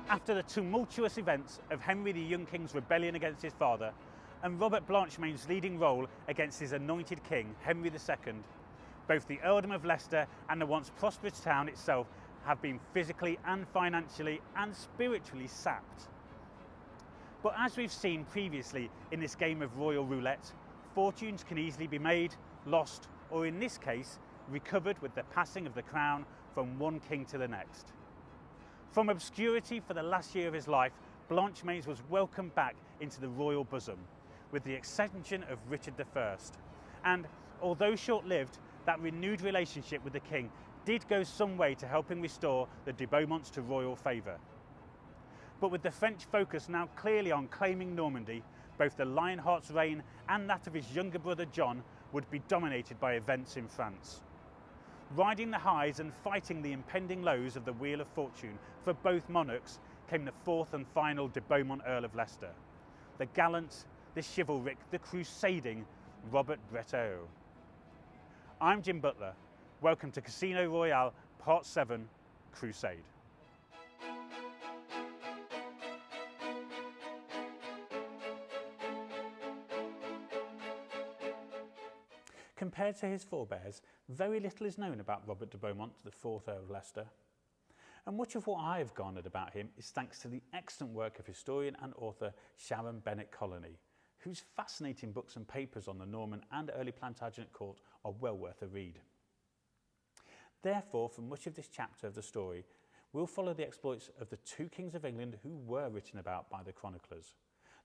After the tumultuous events of Henry the Young King's rebellion against his father, and Robert Blanchemain's leading role against his anointed king, Henry II, both the earldom of Leicester and the once prosperous town itself have been physically and financially and spiritually sapped. But as we've seen previously in this game of royal roulette, fortunes can easily be made, lost, or in this case, recovered with the passing of the crown from one king to the next. From obscurity for the last year of his life, Blanchemain was welcomed back into the royal bosom, with the accession of Richard I. And although short-lived, that renewed relationship with the king did go some way to helping restore the de Beaumonts to royal favour. But with the French focus now clearly on claiming Normandy, both the Lionheart's reign and that of his younger brother John would be dominated by events in France. Riding the highs and fighting the impending lows of the Wheel of Fortune for both monarchs came the fourth and final de Beaumont Earl of Leicester, the gallant, the chivalric, the crusading Robert Breteau. I'm Jim Butler. Welcome to Casino Royale Part 7, Crusade. Compared to his forebears, very little is known about Robert de Beaumont, the 4th Earl of Leicester. And much of what I have garnered about him is thanks to the excellent work of historian and author Sharon Bennett Colony, whose fascinating books and papers on the Norman and early Plantagenet court are well worth a read. Therefore, for much of this chapter of the story, we'll follow the exploits of the two kings of England who were written about by the chroniclers,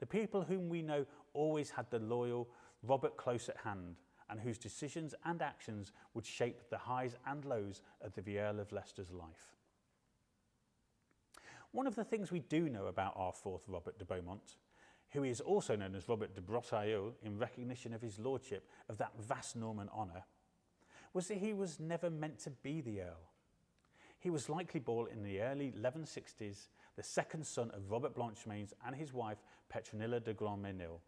the people whom we know always had the loyal Robert close at hand, and whose decisions and actions would shape the highs and lows of the Earl of Leicester's life. One of the things we do know about our fourth Robert de Beaumont, who is also known as Robert de Breteau in recognition of his lordship of that vast Norman honour, was that he was never meant to be the Earl. He was likely born in the early 1160s, the second son of Robert Blanchemain and his wife Petronilla de Grandmesnil.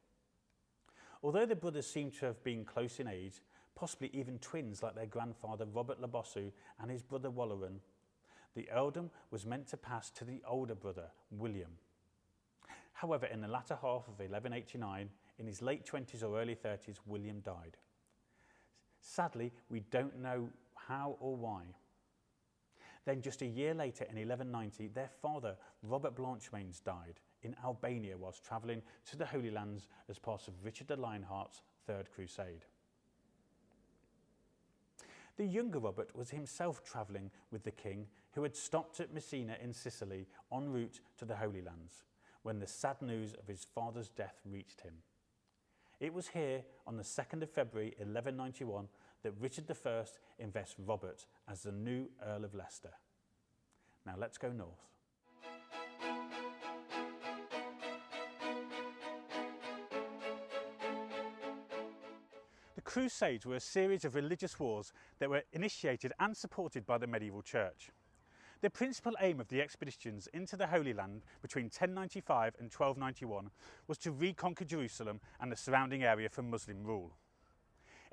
Although the brothers seem to have been close in age, possibly even twins like their grandfather Robert le Bossu and his brother Waleran, the earldom was meant to pass to the older brother, William. However, in the latter half of 1189, in his late 20s or early 30s, William died. Sadly, we don't know how or why. Then just a year later in 1190, their father, Robert Blanchemain, died in Albania whilst travelling to the Holy Lands as part of Richard the Lionheart's Third Crusade. The younger Robert was himself travelling with the king, who had stopped at Messina in Sicily en route to the Holy Lands, when the sad news of his father's death reached him. It was here on the 2nd of February 1191 that Richard I invests Robert as the new Earl of Leicester. Now let's go north. The Crusades were a series of religious wars that were initiated and supported by the medieval church. The principal aim of the expeditions into the Holy Land between 1095 and 1291 was to reconquer Jerusalem and the surrounding area from Muslim rule.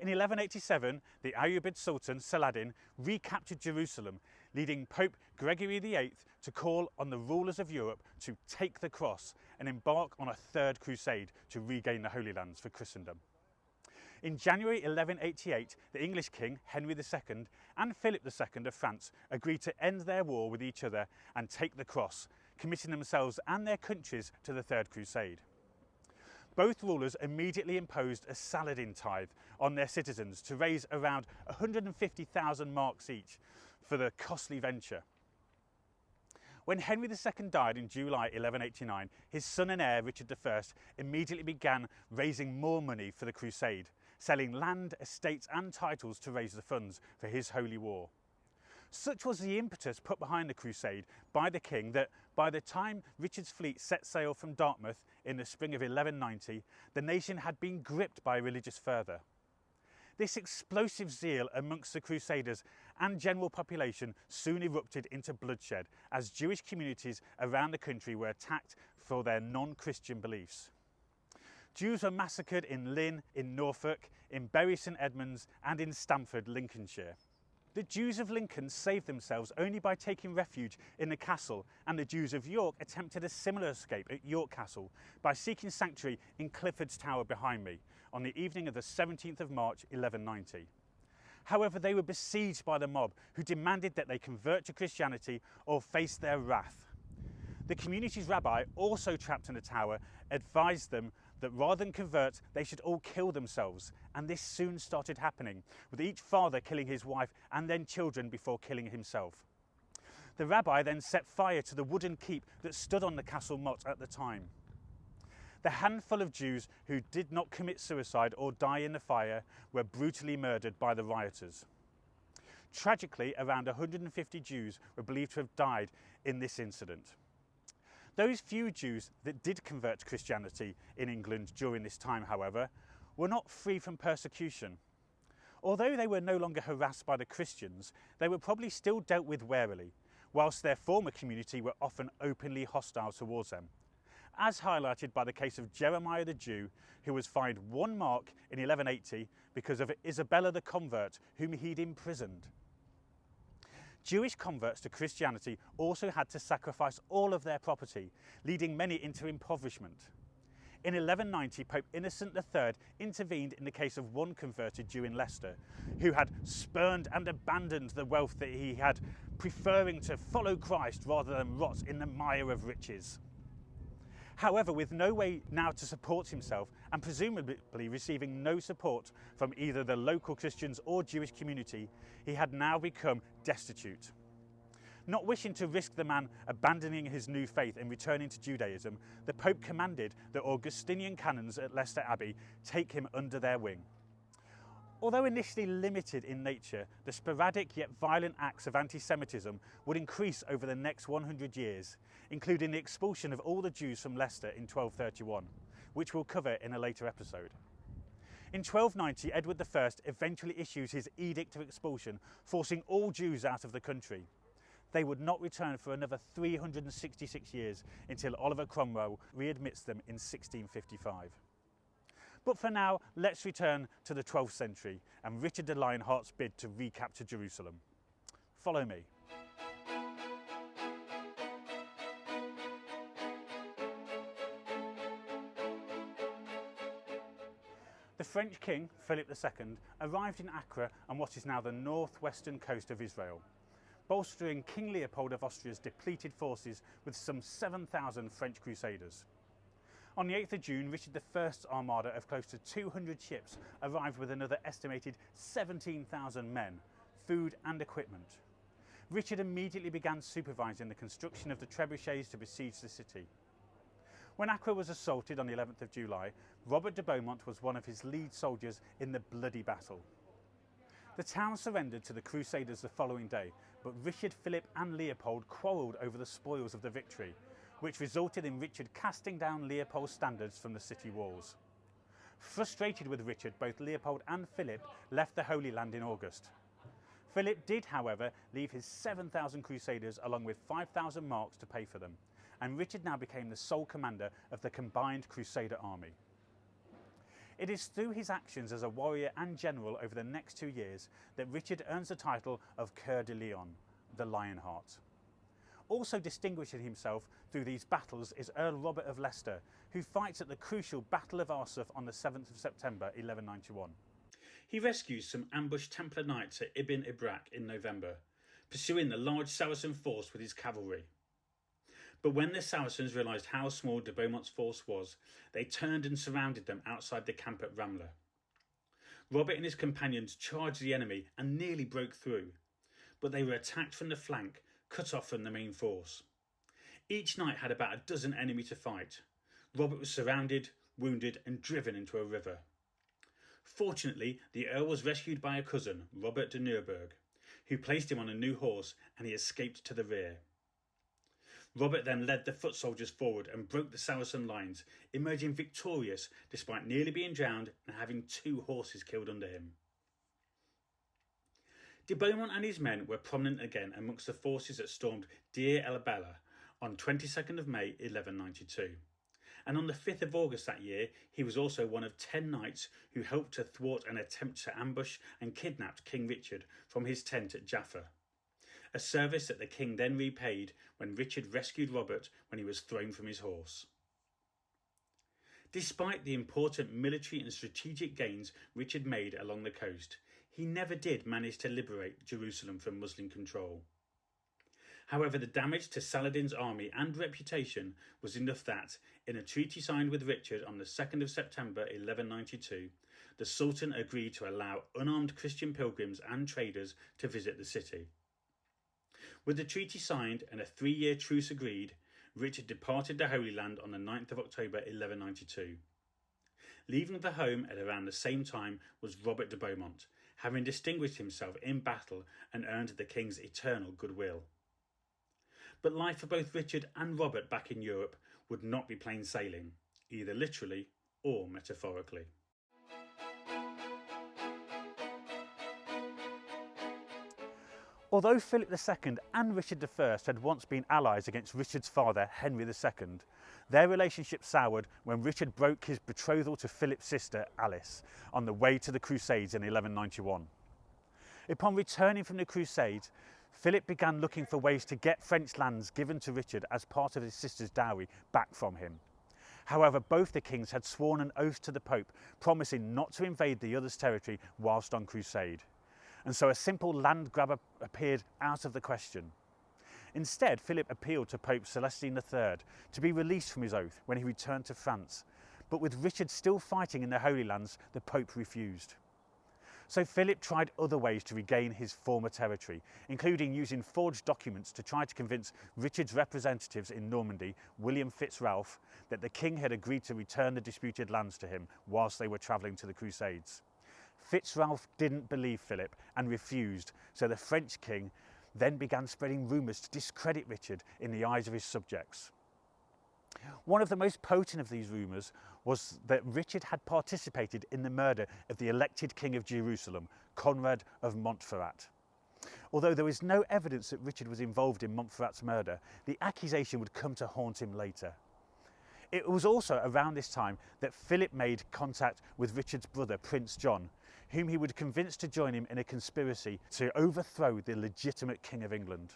In 1187, the Ayyubid Sultan Saladin recaptured Jerusalem, leading Pope Gregory VIII to call on the rulers of Europe to take the cross and embark on a third crusade to regain the Holy Lands for Christendom. In January 1188, the English king, Henry II, and Philip II of France agreed to end their war with each other and take the cross, committing themselves and their countries to the Third Crusade. Both rulers immediately imposed a Saladin tithe on their citizens to raise around 150,000 marks each for the costly venture. When Henry II died in July 1189, his son and heir Richard I immediately began raising more money for the crusade, selling land, estates and titles to raise the funds for his holy war. Such was the impetus put behind the crusade by the king that by the time Richard's fleet set sail from Dartmouth in the spring of 1190, the nation had been gripped by religious fervour. This explosive zeal amongst the Crusaders and general population soon erupted into bloodshed as Jewish communities around the country were attacked for their non-Christian beliefs. Jews were massacred in Lynn, in Norfolk, in Bury St Edmunds and in Stamford, Lincolnshire. The Jews of Lincoln saved themselves only by taking refuge in the castle, and the Jews of York attempted a similar escape at York Castle by seeking sanctuary in Clifford's Tower behind me on the evening of the 17th of March 1190. However, they were besieged by the mob, who demanded that they convert to Christianity or face their wrath. The community's rabbi, also trapped in the tower, advised them that rather than convert, they should all kill themselves, and this soon started happening, with each father killing his wife and then children before killing himself. The rabbi then set fire to the wooden keep that stood on the castle motte at the time. The handful of Jews who did not commit suicide or die in the fire were brutally murdered by the rioters. Tragically, around 150 Jews were believed to have died in this incident. Those few Jews that did convert to Christianity in England during this time, however, were not free from persecution. Although they were no longer harassed by the Christians, they were probably still dealt with warily, whilst their former community were often openly hostile towards them, as highlighted by the case of Jeremiah the Jew, who was fined 1 mark in 1180 because of Isabella the convert, whom he'd imprisoned. Jewish converts to Christianity also had to sacrifice all of their property, leading many into impoverishment. In 1190, Pope Innocent III intervened in the case of one converted Jew in Leicester, who had spurned and abandoned the wealth that he had, preferring to follow Christ rather than rot in the mire of riches. However, with no way now to support himself, and presumably receiving no support from either the local Christians or Jewish community, he had now become destitute. Not wishing to risk the man abandoning his new faith and returning to Judaism, the Pope commanded the Augustinian canons at Leicester Abbey take him under their wing. Although initially limited in nature, the sporadic yet violent acts of anti-Semitism would increase over the next 100 years, including the expulsion of all the Jews from Leicester in 1231, which we'll cover in a later episode. In 1290, Edward I eventually issues his Edict of Expulsion, forcing all Jews out of the country. They would not return for another 366 years until Oliver Cromwell readmits them in 1655. But for now, let's return to the 12th century and Richard the Lionheart's bid to recapture Jerusalem. Follow me. The French king, Philip II, arrived in Acre on what is now the northwestern coast of Israel, bolstering King Leopold of Austria's depleted forces with some 7,000 French crusaders. On the 8th of June, Richard I's armada of close to 200 ships arrived with another estimated 17,000 men, food and equipment. Richard immediately began supervising the construction of the trebuchets to besiege the city. When Acre was assaulted on the 11th of July, Robert de Beaumont was one of his lead soldiers in the bloody battle. The town surrendered to the Crusaders the following day, but Richard, Philip and Leopold quarrelled over the spoils of the victory, which resulted in Richard casting down Leopold's standards from the city walls. Frustrated with Richard, both Leopold and Philip left the Holy Land in August. Philip did, however, leave his 7,000 crusaders along with 5,000 marks to pay for them, and Richard now became the sole commander of the combined Crusader army. It is through his actions as a warrior and general over the next 2 years that Richard earns the title of Coeur de Lion, the Lionheart. Also distinguishing himself through these battles is Earl Robert of Leicester, who fights at the crucial Battle of Arsuf on the 7th of September 1191. He rescues some ambushed Templar knights at Ibn Ibrak in November, pursuing the large Saracen force with his cavalry. But when the Saracens realised how small de Beaumont's force was, they turned and surrounded them outside the camp at Ramla. Robert and his companions charged the enemy and nearly broke through, but they were attacked from the flank, cut off from the main force. Each knight had about a dozen enemy to fight. Robert was surrounded, wounded and driven into a river. Fortunately, the Earl was rescued by a cousin, Robert de Neuburg, who placed him on a new horse and he escaped to the rear. Robert then led the foot soldiers forward and broke the Saracen lines, emerging victorious despite nearly being drowned and having 2 horses killed under him. De Beaumont and his men were prominent again amongst the forces that stormed Deir el Bella on 22nd of May 1192, and on the 5th of August that year he was also one of 10 knights who helped to thwart an attempt to ambush and kidnap King Richard from his tent at Jaffa, a service that the king then repaid when Richard rescued Robert when he was thrown from his horse. Despite the important military and strategic gains Richard made along the coast, he never did manage to liberate Jerusalem from Muslim control. However, the damage to Saladin's army and reputation was enough that, in a treaty signed with Richard on the 2nd of September 1192, the Sultan agreed to allow unarmed Christian pilgrims and traders to visit the city. With the treaty signed and a 3-year truce agreed, Richard departed the Holy Land on the 9th of October 1192. Leaving the home at around the same time was Robert de Beaumont, having distinguished himself in battle and earned the king's eternal goodwill. But life for both Richard and Robert back in Europe would not be plain sailing, either literally or metaphorically. Although Philip II and Richard I had once been allies against Richard's father, Henry II, their relationship soured when Richard broke his betrothal to Philip's sister, Alice, on the way to the Crusades in 1191. Upon returning from the Crusades, Philip began looking for ways to get French lands given to Richard as part of his sister's dowry back from him. However, both the kings had sworn an oath to the Pope, promising not to invade the other's territory whilst on crusade, and so a simple land grab appeared out of the question. Instead, Philip appealed to Pope Celestine III to be released from his oath when he returned to France, but with Richard still fighting in the Holy Lands, the Pope refused. So Philip tried other ways to regain his former territory, including using forged documents to try to convince Richard's representatives in Normandy, William FitzRalph, that the king had agreed to return the disputed lands to him whilst they were travelling to the Crusades. FitzRalph didn't believe Philip and refused, so the French king then began spreading rumours to discredit Richard in the eyes of his subjects. One of the most potent of these rumours was that Richard had participated in the murder of the elected king of Jerusalem, Conrad of Montferrat. Although there is no evidence that Richard was involved in Montferrat's murder, the accusation would come to haunt him later. It was also around this time that Philip made contact with Richard's brother, Prince John, whom he would convince to join him in a conspiracy to overthrow the legitimate King of England.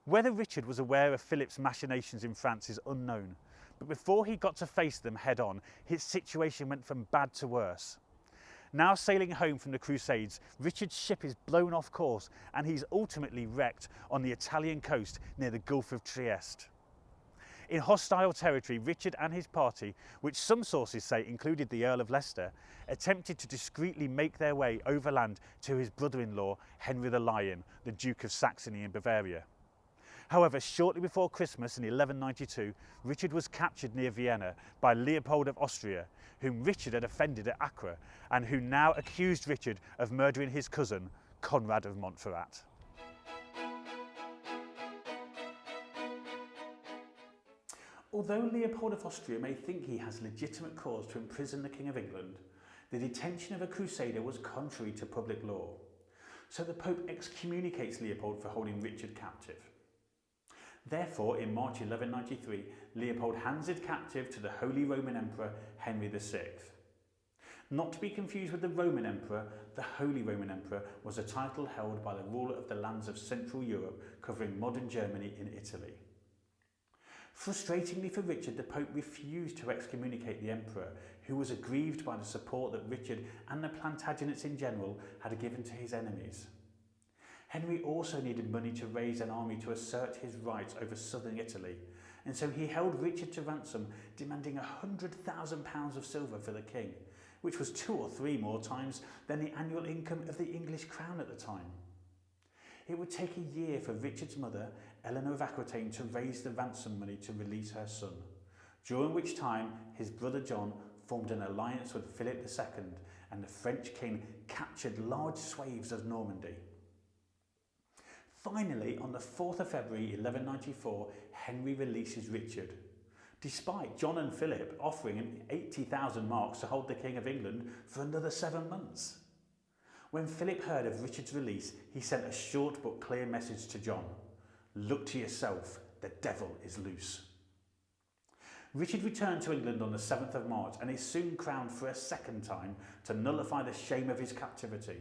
Whether Richard was aware of Philip's machinations in France is unknown, but before he got to face them head on, his situation went from bad to worse. Now sailing home from the Crusades, Richard's ship is blown off course and he's ultimately wrecked on the Italian coast near the Gulf of Trieste. In hostile territory, Richard and his party, which some sources say included the Earl of Leicester, attempted to discreetly make their way overland to his brother-in-law, Henry the Lion, the Duke of Saxony and Bavaria. However, shortly before Christmas in 1192, Richard was captured near Vienna by Leopold of Austria, whom Richard had offended at Acre, and who now accused Richard of murdering his cousin, Conrad of Montferrat. Although Leopold of Austria may think he has legitimate cause to imprison the King of England, the detention of a crusader was contrary to public law, so the Pope excommunicates Leopold for holding Richard captive. Therefore, in March 1193, Leopold hands it captive to the Holy Roman Emperor Henry VI. Not to be confused with the Roman Emperor, the Holy Roman Emperor was a title held by the ruler of the lands of Central Europe covering modern Germany in Italy. Frustratingly for Richard, the Pope refused to excommunicate the Emperor, who was aggrieved by the support that Richard and the Plantagenets in general had given to his enemies. Henry also needed money to raise an army to assert his rights over southern Italy, and so he held Richard to ransom, demanding £100,000 of silver for the king, which was 2 or 3 more times than the annual income of the English crown at the time. It would take a year for Richard's mother, Eleanor of Aquitaine, to raise the ransom money to release her son, during which time his brother John formed an alliance with Philip II, and the French king captured large swathes of Normandy. Finally, on the 4th of February 1194, Henry releases Richard, despite John and Philip offering him 80,000 marks to hold the King of England for another 7 months. When Philip heard of Richard's release, he sent a short but clear message to John: "Look to yourself, the devil is loose." Richard returned to England on the 7th of March and is soon crowned for a second time to nullify the shame of his captivity.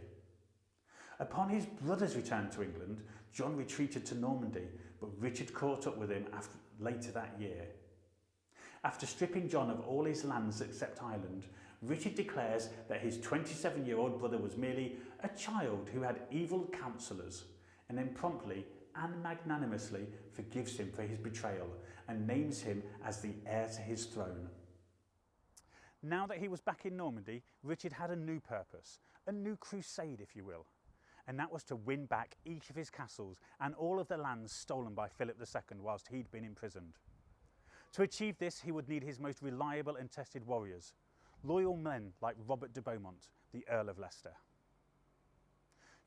Upon his brother's return to England, John retreated to Normandy, but Richard caught up with him later that year. After stripping John of all his lands except Ireland, Richard declares that his 27-year-old brother was merely a child who had evil counsellors, and then promptly and magnanimously forgives him for his betrayal and names him as the heir to his throne. Now that he was back in Normandy, Richard had a new purpose, a new crusade if you will, and that was to win back each of his castles and all of the lands stolen by Philip II whilst he'd been imprisoned. To achieve this, he would need his most reliable and tested warriors, loyal men like Robert de Beaumont, the Earl of Leicester.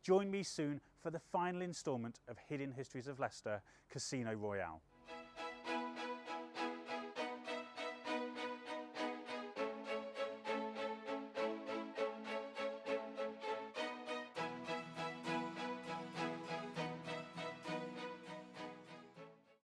Join me soon for the final instalment of Hidden Histories of Leicester, Casino Royale.